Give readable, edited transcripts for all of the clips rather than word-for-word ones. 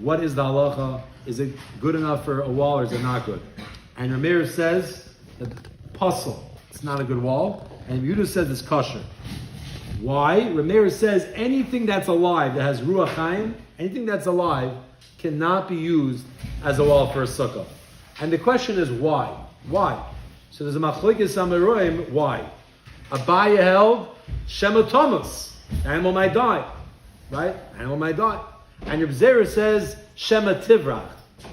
What is the halacha? Is it good enough for a wall or is it not good? And Rameir says that puzzle, it's not a good wall. And Yehuda says it's kosher. Why? Rameir says anything that's alive that has ruach chaim, anything that's alive cannot be used as a wall for a sukkah. And the question is why? Why? So there's a machlokes amaroim. Why? Abaya held shema thomas. Animal might die, right? Animal might die. And Reb Zera says shema tivrach.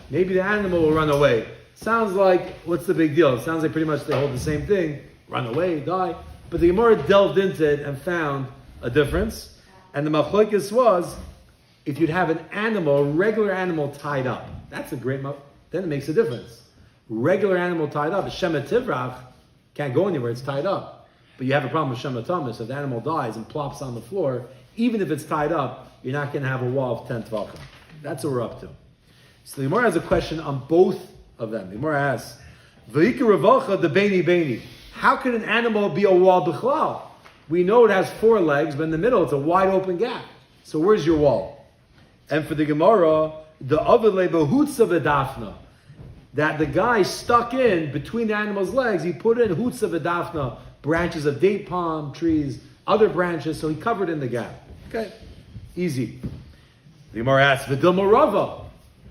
Maybe the animal will run away. Sounds like, what's the big deal? It sounds like pretty much they hold the same thing. Run away, die. But the Gemara delved into it and found a difference. And the machlokes was, if you'd have an animal, a regular animal tied up, that's a great, then it makes a difference. Regular animal tied up, shema tivrach, can't go anywhere, it's tied up. But you have a problem with shema thomas. If the animal dies and plops on the floor, even if it's tied up, you're not going to have a wall of 10 tvachim. That's what we're up to. So the Gemara has a question on both of them. The Gemara asks, V'ika revacha the beini beini. How could an animal be a wall b'chlal? We know it has 4 legs, but in the middle it's a wide open gap. So where's your wall? And for the Gemara, the avele behutza v'dafna, that the guy stuck in between the animal's legs, he put in hutza v'dafna, branches of date palm trees, other branches, so he covered in the gap. Okay, easy. The Gemara asks, v'dil morava.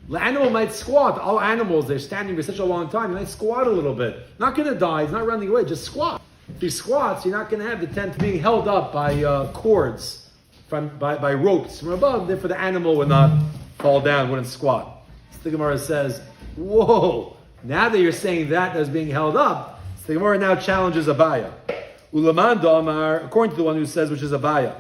The animal might squat. All animals, they're standing for such a long time, he might squat a little bit. Not going to die, he's not running away, just squat. If he squats, you're not going to have the tent being held up by cords, by ropes from above, therefore the animal would not fall down, wouldn't squat. So the Gemara says, whoa, now that you're saying that's being held up, so the Gemara now challenges Abaya. Ulaman Damar, according to the one who says, which is Abaya,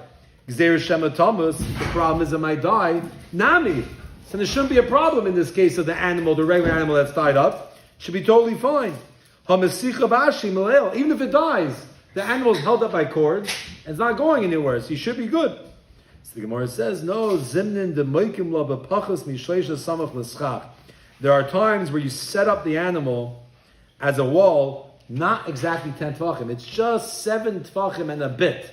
Gzeir Shema Thomas, the problem is it might die, Nami. So there shouldn't be a problem in this case of the animal, the regular animal that's tied up. Should be totally fine. Even if it dies, the animal's held up by cords and it's not going anywhere, so you should be good. So the Gemara says, no, zimnin de moikim lo bepachas mishleisha samach l'schach. There are times where you set up the animal as a wall, not exactly 10 tvachim. It's just 7 tvachim and a bit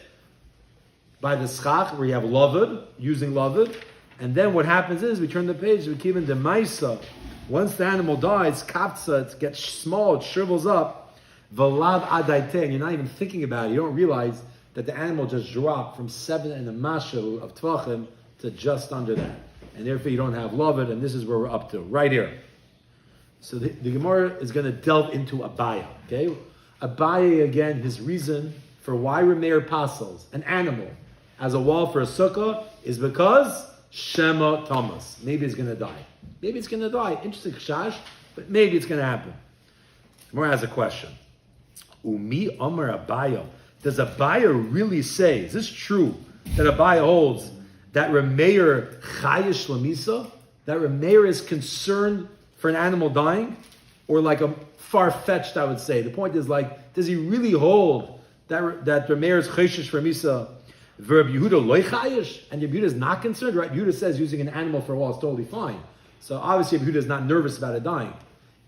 by the schach, where you have lavid, using lavid. And then what happens is, we turn the page, we keep in the maisa. Once the animal dies, kapsa, it gets small, it shrivels up. Valav adaiten, you're not even thinking about it. You don't realize that the animal just dropped from 7 and a mashu of tvachim to just under that. And therefore you don't have lavid, and this is where we're up to, right here. So the Gemara is going to delve into Abaya, okay? Abaya, again, his reason for why Rameir pasels an animal as a wall for a sukkah is because Shema Thomas. Maybe it's going to die. Maybe it's going to die. Interesting chash, but maybe it's going to happen. Gemara has a question. Umi Amar Abaya. Does Abaya really say, is this true, that Abaya holds that Rameir Chayish Lamisa? That Rameir is concerned for an animal dying? Or like a far-fetched, I would say. The point is like, does he really hold that Rameir is Chayish Lamisa? Verb Yehuda loy chayish, and Yehuda is not concerned, right? Yehuda says using an animal for a wall is totally fine. So obviously Yehuda is not nervous about it dying.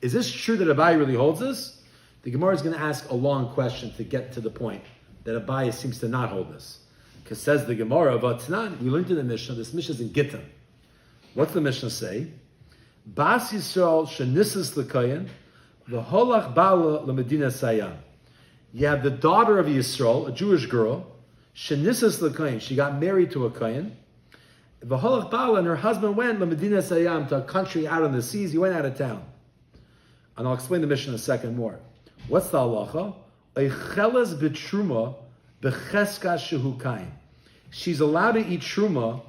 Is this true that Abai really holds this? The Gemara is going to ask a long question to get to the point that Abai seems to not hold this. Because says the Gemara, Vatnan, we learned in the Mishnah, this Mishnah is in Gittin. What's the Mishnah say? Bas Yisrael shenisas l'kayin, v'holach bala l'medina sayan. You have the daughter of Yisrael, a Jewish girl, shenisas l'kayin, she got married to a kayin. V'holach bala, and her husband went l'medina sayam, to a country out on the seas. He went out of town. And I'll explain the Mishnah in a second more. What's the halacha? Eicheles b'truma b'cheskas shehu kain. She's allowed to eat truma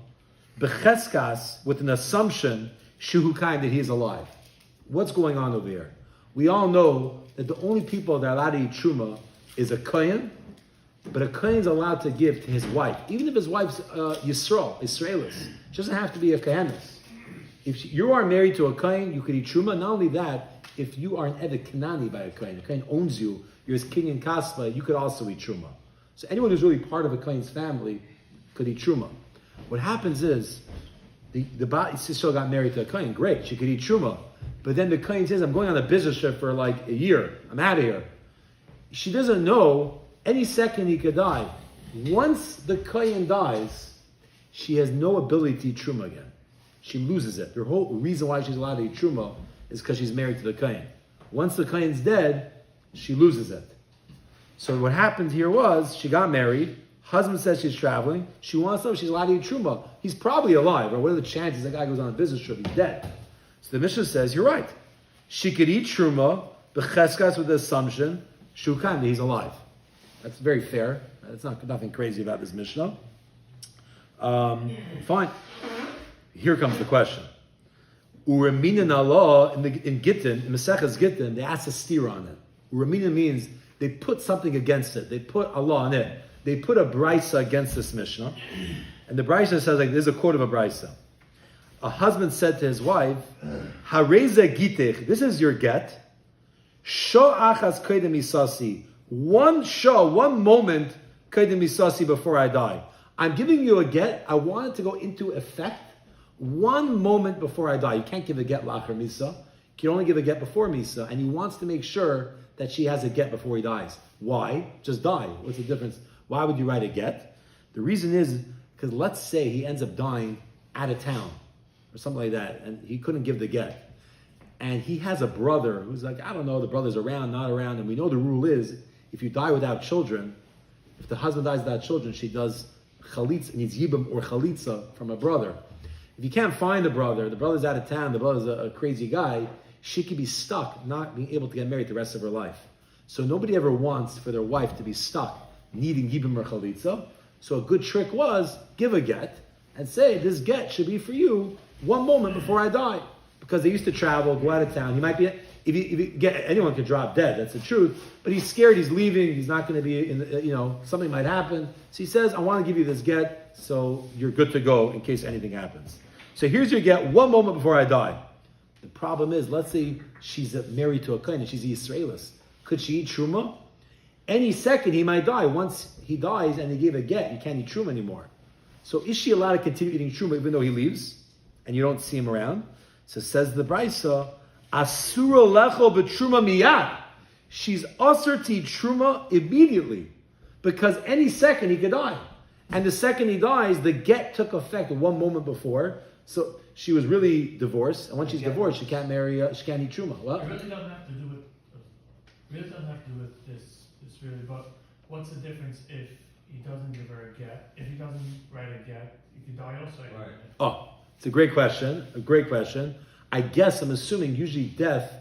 b'cheskas with an assumption shehu kain, that he is alive. What's going on over here? We all know that the only people that are allowed to eat truma is a kain, but a kain is allowed to give to his wife, even if his wife's Israelis. She doesn't have to be a kahanis. If you are married to a kain, you could eat truma. Not only that, if you are an Evet Kanani by a kain owns you, you're his king in Kaspa, you could also eat truma. So anyone who's really part of a kain's family could eat truma. What happens is, the Bat Yisrael got married to a kain, great, she could eat truma. But then the kain says, I'm going on a business trip for like a year, I'm out of here. She doesn't know, any second he could die. Once the kain dies, she has no ability to eat truma again. she loses it. The whole reason why she's allowed to eat truma is because she's married to the kohen. Once the kohen's dead, she loses it. So what happened here was, she got married, husband says she's traveling, she wants to know if she's allowed to eat truma. He's probably alive, or what are the chances the guy goes on a business trip, he's dead. So the Mishnah says, you're right. She could eat truma, b'cheskas, with the assumption, shukan, he's alive. That's very fair. That's nothing crazy about this Mishnah. Fine. Here comes the question. Uramina Allah in Gittin, in Maseches Gittin, they ask a steer on it. Uramina means they put something against it. They put Allah on it. They put a brisa against this Mishnah. And the brisa says, like, there's a quote of a brisa. A husband said to his wife, Hareza gitech, this is your get. Sho achas koydem isasi. One moment koydem isasi before I die. I'm giving you a get. I want it to go into effect 1 moment before I die. You can't give a get la'achar misa. You can only give a get before misa. And he wants to make sure that she has a get before he dies. Why? Just die. What's the difference? Why would you write a get? The reason is because let's say he ends up dying out of town or something like that, and he couldn't give the get. And he has a brother who's like, I don't know, the brother's around, not around, and we know the rule is, if you die without children, if the husband dies without children, she does chalitza, needs yibam or chalitza from a brother. If you can't find the brother's out of town, the brother's a crazy guy, she could be stuck, not being able to get married the rest of her life. So nobody ever wants for their wife to be stuck, needing yibam or chalitza. So a good trick was, give a get, and say, this get should be for you 1 moment before I die. Because they used to travel, go out of town. He might be, if you get, anyone could drop dead, that's the truth. But he's scared, he's leaving, he's not going to be, something might happen. So he says, I want to give you this get, so you're good to go in case anything happens. So here's your get 1 moment before I die. The problem is, let's say she's married to a kohen and she's a Yisraelis. Could she eat truma? Any second he might die. Once he dies and they gave a get, you can't eat truma anymore. So is she allowed to continue eating truma even though he leaves and you don't see him around? So says the Brisa, Asura lecho b'truma miyad. She's usher to eat truma immediately because any second he could die. And the second he dies, the get took effect 1 moment before. So she was really divorced, and when she's divorced, she can't marry. She can't eat truma. Well, it really doesn't have to do with. Really doesn't have to do with this really. But what's the difference if he doesn't give her a get? If he doesn't write a get, he can die also. Right. Oh, it's a great question. A great question. I guess I'm assuming usually death.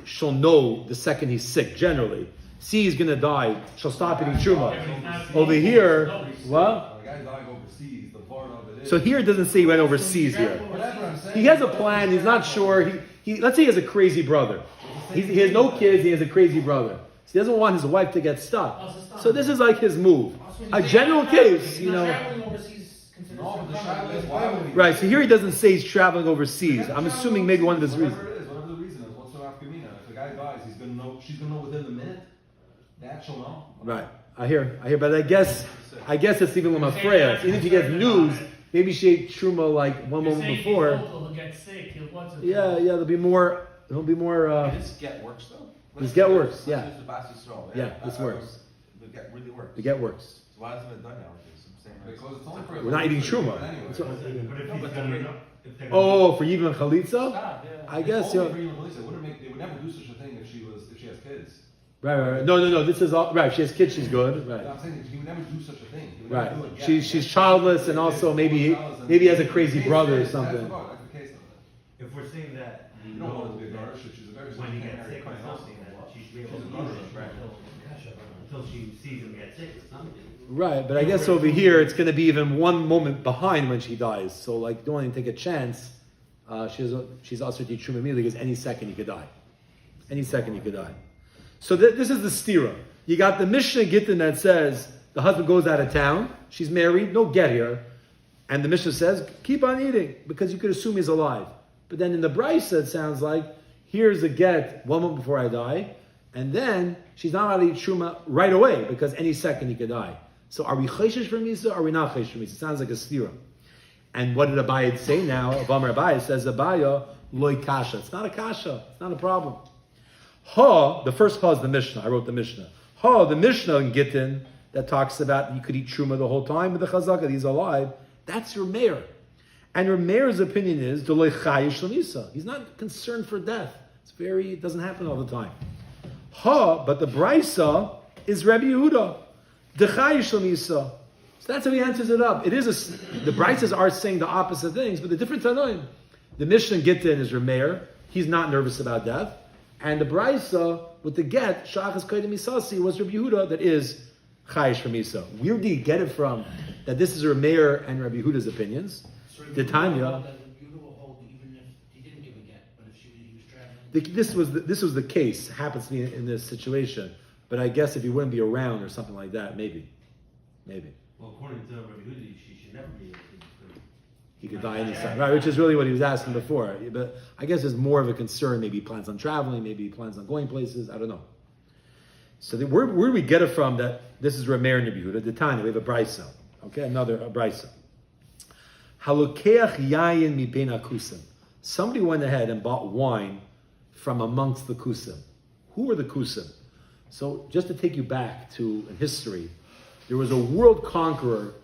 She'll know the second he's sick. Generally, see he's gonna die. She'll stop eating truma. Over here, what? The guy dying overseas. The part of it is. So here it doesn't say he went overseas here. He has a plan. He's not sure. He let's say he has a crazy brother. He has no kids. He has a crazy brother. So he doesn't want his wife to get stuck. So this is like his move. A general case, Right. So here he doesn't say he's traveling overseas. I'm assuming maybe one of his reasons. Whatever the reason is, what's the nafkamina? If the guy dies, he's gonna know. She's gonna know within the minute. That she'll know. Right. I hear. But I guess it's even Lamafreya. Even if he gets news, maybe she ate truma like 1 moment before. He'll get sick. Yeah. There'll be more. This get works though. This get works. Yeah. This works. The get really works. The get works. So why hasn't it done nowadays? Because it's only for We're not eating truma. Anyway. Oh, for Yibam and Chalitza? I guess, They would never do such a thing if she has kids. Right. No. This is all right. If she has kids, she's good. Right. I'm saying he would never do such a thing. Right. She's childless, and also maybe has a crazy brother or something. That's the case of it. If we're saying that You don't want it to be a garnish. She's a very when he gets sick or something, that she should be able to use it until she sees him get sick or something. Right, but I guess over here it's going to be even 1 moment behind when she dies. So like, don't even take a chance. She's also to truma immediately because any second he could die. Any second he could die. So this is the stira. You got the Mishnah Gittin that says the husband goes out of town. She's married, no get here. And the Mishnah says, keep on eating because you could assume he's alive. But then in the Brisa it sounds like, here's a get 1 moment before I die. And then she's not allowed to eat truma right away because any second he could die. So are we chayshish for Misa or are we not chayshish for Misa? It sounds like a stira. And what did Abayah say now? Abamar Abayah says Abayah loy kasha. It's not a kasha. It's not a problem. The first ha is the Mishnah. I wrote the Mishnah. The Mishnah in Gittin that talks about you could eat truma the whole time with the chazaka. He's alive. That's your mayor. And Rameir's opinion is Dolei Chayish Lamisa. He's not concerned for death. It doesn't happen all the time. But the Brisa is Rabbi Yehuda. Dechayish Lamisa. So that's how he answers it up. The Brisas are saying the opposite things, but the different Tanoim. The Mishnah Gittin is Rameir. He's not nervous about death. And the Brisa with the get, Shachas Kodim Misasi, was Rabbi Yehuda that is Chayish Ramisa. Where do you get it from that this is Rameir and Rabbi Yehuda's opinions? The Tanya. Yehuda will hold even if he didn't give a get, but if he was traveling. This was the case. Happens to be in this situation. But I guess if he wouldn't be around or something like that, maybe. Well, according to Rabbi Yehuda, she should never be able to. He could die anytime, right? Which is really what he was asking before. But I guess there's more of a concern. Maybe he plans on traveling. Maybe he plans on going places. I don't know. So where do we get it from that this is Rameir and Rabbi Yehuda? The Tanya, we have a brisa. Okay, another brisa. Halokeach yayin mi bein akusim. Somebody went ahead and bought wine from amongst the kusim. Who were the kusim? So just to take you back to history, there was a world conqueror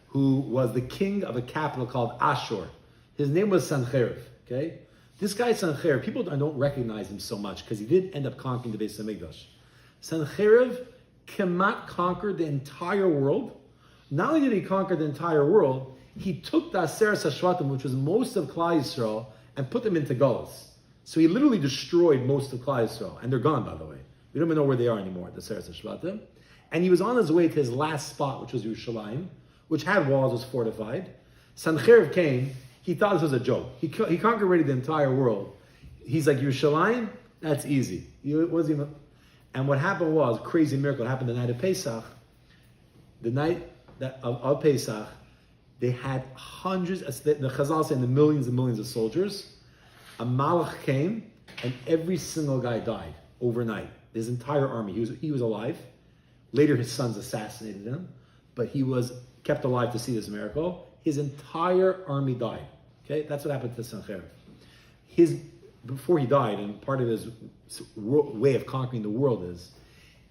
who was the king of a capital called Ashur. His name was Sancherib. Okay, this guy Sancherib, people don't recognize him so much because he did end up conquering the Beis Hamikdash. Sancherib cannot conquer the entire world. Not only did he conquer the entire world, he took the Aseres HaShvatim, which was most of Klal Yisrael, and put them into Galus. So he literally destroyed most of Klal Yisrael, and they're gone, by the way. We don't even know where they are anymore, the Aseres HaShvatim. And he was on his way to his last spot, which was Yerushalayim, which had walls, was fortified. Sancherib came. He thought this was a joke. He conquered already the entire world. He's like, Yerushalayim, that's easy. It wasn't even. And what happened was, crazy miracle happened the night of Pesach. The night of Pesach, they had hundreds, the Chazal say, the millions and millions of soldiers. A malach came, and every single guy died overnight. His entire army. He was alive. Later, his sons assassinated him, but he was kept alive to see this miracle. His entire army died. Okay, that's what happened to Sancherib. Before he died, and part of his way of conquering the world is,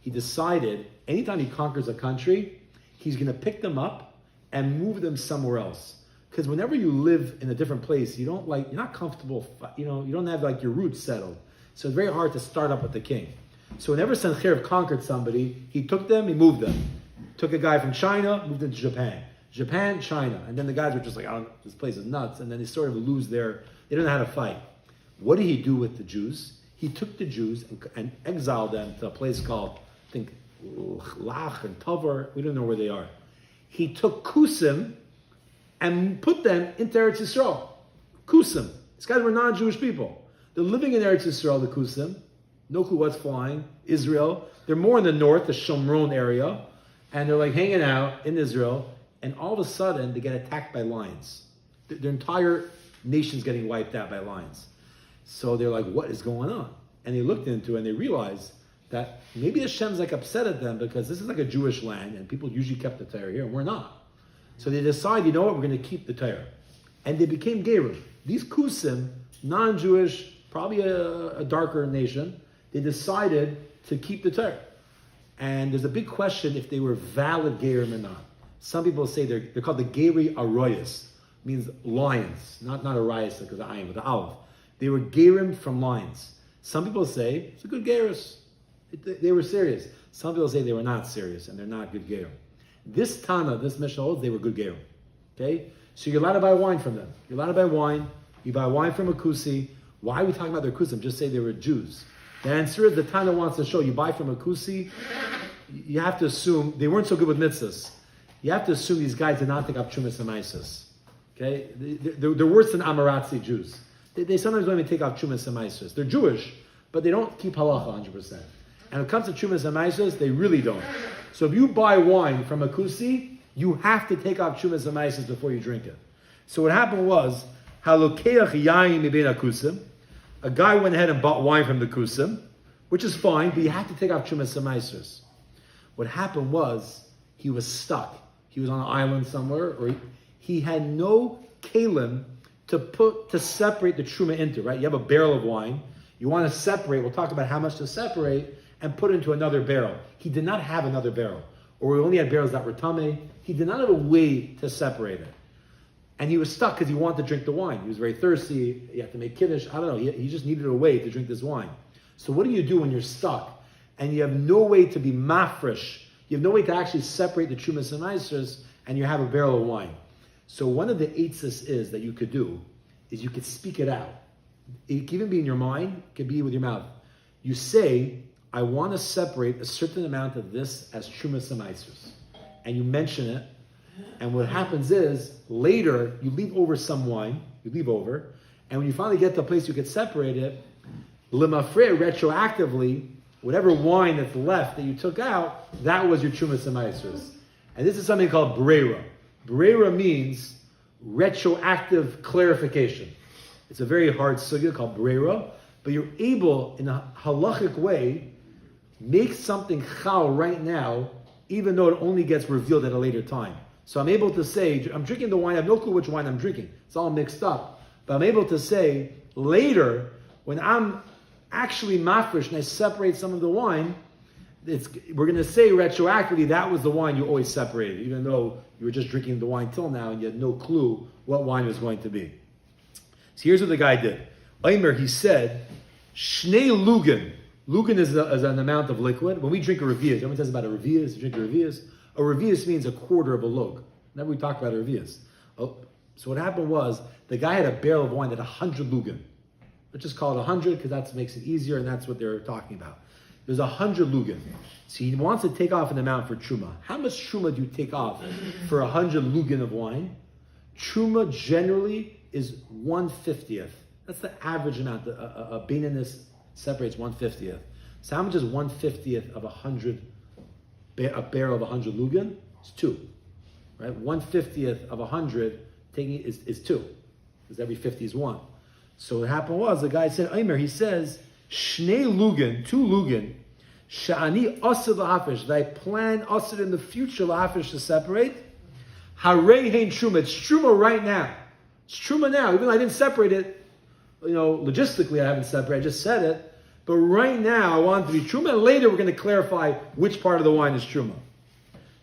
he decided anytime he conquers a country, he's going to pick them up and move them somewhere else. Because whenever you live in a different place, you're not comfortable. You don't have your roots settled. So it's very hard to start up with the king. So whenever Sancherib conquered somebody, he took them, he moved them. Took a guy from China, moved him to Japan, China. And then the guys were just like, oh, this place is nuts. And then they sort of they don't know how to fight. What did he do with the Jews? He took the Jews and exiled them to a place called, I think, Lach and Tavar. We don't know where they are. He took Kusim and put them into Eretz Yisrael. Kusim. These guys were non-Jewish people. They're living in Eretz Yisrael, the Kusim. No clue what's flying. Israel. They're more in the north, the Shomron area. And they're hanging out in Israel. And all of a sudden, they get attacked by lions. Their entire nation's getting wiped out by lions. So they're like, what is going on? And they looked into it and they realized that maybe Hashem's upset at them because this is a Jewish land and people usually kept the Torah here and we're not. So they decide, you know what, we're going to keep the Torah. And they became Gerim. These Kusim, non-Jewish, probably a darker nation, they decided to keep the Torah. And there's a big question if they were valid Gerim or not. Some people say they're called the Geri Arroyas, means lions, not Arayas because the Ayin, but the Aleph. They were Gerim from lions. Some people say it's a good Gerus. They were serious. Some people say they were not serious and they're not good Gerim. This Tana, this Mishnah holds, they were good Gerim. Okay? So you're allowed to buy wine from them. You're allowed to buy wine. You buy wine from a Kusi. Why are we talking about their Kusim? Just say they were Jews. The answer is the Tana wants to show you buy from a Kusi. You have to assume they weren't so good with mitzvahs. You have to assume these guys did not take up Chumas and Maisus. Okay? They're worse than Amaratzi Jews. They sometimes don't even take off Chumas and Maisus. They're Jewish, but they don't keep halacha 100%. And when it comes to Chumas and Maisus, they really don't. So if you buy wine from a Kusi, you have to take off Chumas and Maisus before you drink it. So what happened was, Halokeach yayin mibin akusim. A guy went ahead and bought wine from the Kusim, which is fine, but you have to take off Chumas and Maisus. What happened was, he was stuck. He was on an island somewhere, or he had no kalim to separate the truma into, right? You have a barrel of wine. You want to separate, we'll talk about how much to separate, and put into another barrel. He did not have another barrel. Or we only had barrels that were tameh. He did not have a way to separate it. And he was stuck because he wanted to drink the wine. He was very thirsty. He had to make kiddush. I don't know. He just needed a way to drink this wine. So what do you do when you're stuck and you have no way to be mafresh? You have no way to actually separate the Trumas and Maasers, and you have a barrel of wine. So one of the eitzes is that you could do is you could speak it out. It can even be in your mind. It could be with your mouth. You say, I want to separate a certain amount of this as Trumas and Maasers. And you mention it. And what happens is, later, you leave over some wine, and when you finally get to a place you can separate it, lemafre, retroactively, whatever wine that's left that you took out, that was your Trumas and Maasers. And this is something called Breira. Breira means retroactive clarification. It's a very hard sugya called Breira, but you're able, in a halachic way, make something chal right now, even though it only gets revealed at a later time. So I'm able to say, I'm drinking the wine, I have no clue which wine I'm drinking. It's all mixed up. But I'm able to say, later, when I'm actually mafresh and I separate some of the wine, we're going to say retroactively, that was the wine you always separated, even though you were just drinking the wine till now and you had no clue what wine was going to be. So here's what the guy did. Omer, he said, Shnei Lugan. Lugan is an amount of liquid. When we drink a revius, everyone says about a revius, you drink a revius. A revius means a quarter of a lug. Never we talk about a revius. So what happened was, the guy had a barrel of wine at 100 lugan. Let's just call it 100 because that makes it easier, and that's what they're talking about. There's 100 lugan. So he wants to take off an amount for truma. How much truma do you take off for 100 lugan of wine? Truma generally is 1/50th. That's the average amount. A binanis separates 1/50th. So how much is 1/50th of 100? A barrel of 100 lugan is 2, right? 1/50th of 100 taking is 2, because every 50 is 1. So what happened was, the guy said, Omer, he says, Shnei lugan, 2 lugan, sha'ani asir la'afish, that I plan asir in the future la'afish to separate, harei hein truma, it's truma right now. It's truma now, even though I didn't separate it, logistically I haven't separated, I just said it, but right now I want it to be truma, and later we're going to clarify which part of the wine is truma.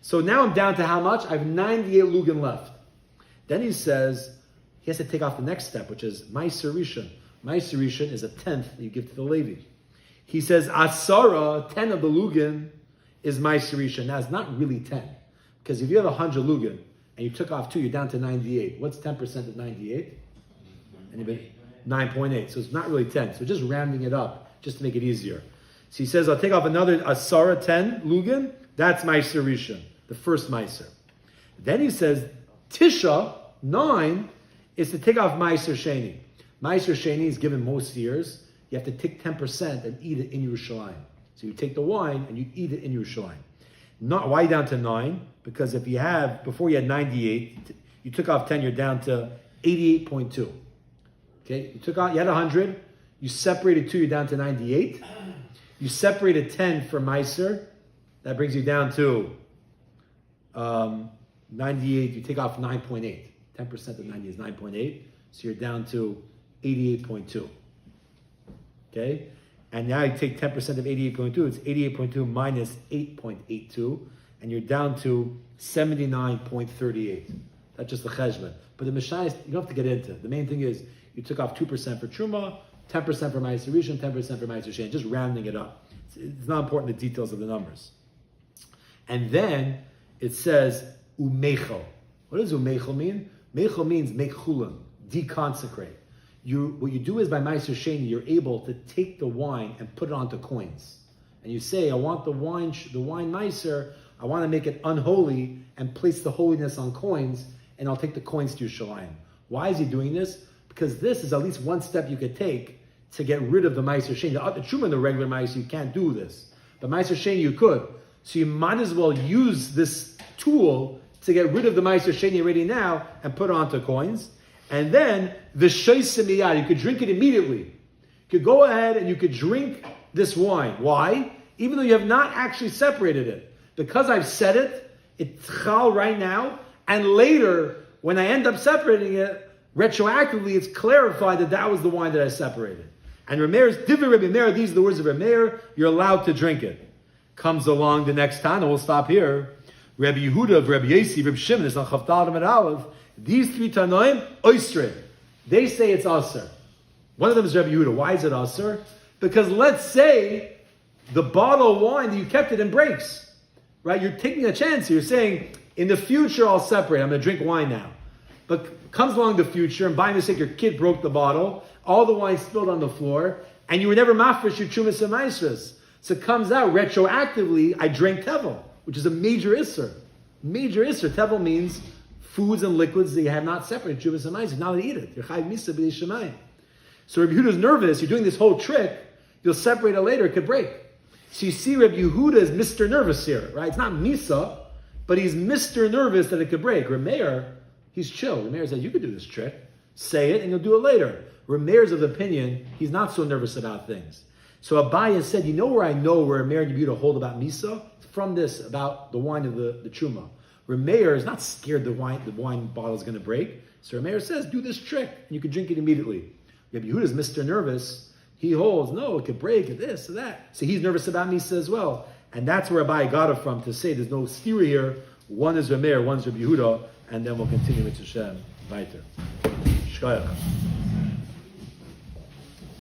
So now I'm down to how much? I have 98 lugan left. Then he says, he has to take off the next step, which is Meiser Rishon. Meiser Rishon is a 10th that you give to the Levi. He says, Asara, 10 of the lugan, is Meiser Rishon. Now it's not really 10, because if you have 100 lugan, and you took off 2, you're down to 98. What's 10% of 98? Anybody? 9.8. So it's not really 10. So just rounding it up, just to make it easier. So he says, I'll take off another Asara, 10 lugan. That's Meiser Rishon, the first Meiser. Then he says, Tisha, 9, is to take off Meiser Sheni. Meiser Sheni is given most years. You have to take 10% and eat it in Yerushalayim. So you take the wine and you eat it in Yerushalayim. Why down to 9? Because if you have, before you had 98, you took off 10, you're down to 88.2. Okay, you had 100, you separated 2, you're down to 98. You separated 10 for Meiser, that brings you down to 98, you take off 9.8. 10% of 90 is 9.8, so you're down to 88.2. Okay? And now you take 10% of 88.2, it's 88.2 minus 8.82, and you're down to 79.38. That's just the cheshbon. But the Mishayis, you don't have to get into it. The main thing is, you took off 2% for Truma, 10% for Meiser Rishon, 10% for Meiser Sheni, just rounding it up. It's not important, the details of the numbers. And then, it says, Umechel. What does Umechel mean? Mechel means make chulam, deconsecrate. What you do is by Meiser Sheni, you're able to take the wine and put it onto coins. And you say, I want the wine Meiser, I want to make it unholy and place the holiness on coins, and I'll take the coins to Yerushalayim. Why is he doing this? Because this is at least one step you could take to get rid of the Meiser Sheni. The Truma and the regular Meiser, you can't do this. But Meiser Sheni, you could. So you might as well use this tool to get rid of the Meiser Sheni already now and put it onto coins. And then the Sheisim Miyad, you could drink it immediately. You could go ahead and you could drink this wine. Why? Even though you have not actually separated it. Because I've said it, it's chal right now, and later, when I end up separating it, retroactively, it's clarified that that was the wine that I separated. And Rameir's Divrei Rabbi Meir, these are the words of Rameir, you're allowed to drink it. Comes along the next time, and we'll stop here. Rabbi Yehuda of Rabbi Yossi, Rabbi Shimon, is on Chavdal Amid Aleph. These three Tanoim, oisre. They say it's Aser. One of them is Rabbi Yehuda. Why is it Aser? Because let's say the bottle of wine that you kept it in breaks. Right? You're taking a chance. You're saying, in the future I'll separate. I'm going to drink wine now. But comes along the future, and by mistake your kid broke the bottle, all the wine spilled on the floor, and you were never mafresh your chumas and maisras. So it comes out retroactively, I drank tevel, which is a major isser. Major isser. Tevel means foods and liquids that you have not separated, chumas and maisras. Now they eat it. You're chayv misa b'di shemayim. So Rabbi Yehuda's nervous. You're doing this whole trick. You'll separate it later. It could break. So you see Rabbi Yehuda is Mr. Nervous here, right? It's not misa, but he's Mr. Nervous that it could break. Rameir, he's chill. Rameir says, you could do this trick. Say it and you'll do it later. Rameir's of the opinion, he's not so nervous about things. So Abaya said, you know where I know where Rameir and Yehuda hold about misa? From this, about the wine of the truma. Rameir is not scared the wine bottle is going to break. So Rameir says, do this trick and you can drink it immediately. Rabbi Yehuda's Mr. Nervous. He holds, no, it could break, this, or that. So he's nervous about misa as well. And that's where Abai got it from, to say there's no theory here. One is Rameir, one's Rabbi Yehuda, and then we'll continue with Hashem. Weiter. Shkoyach.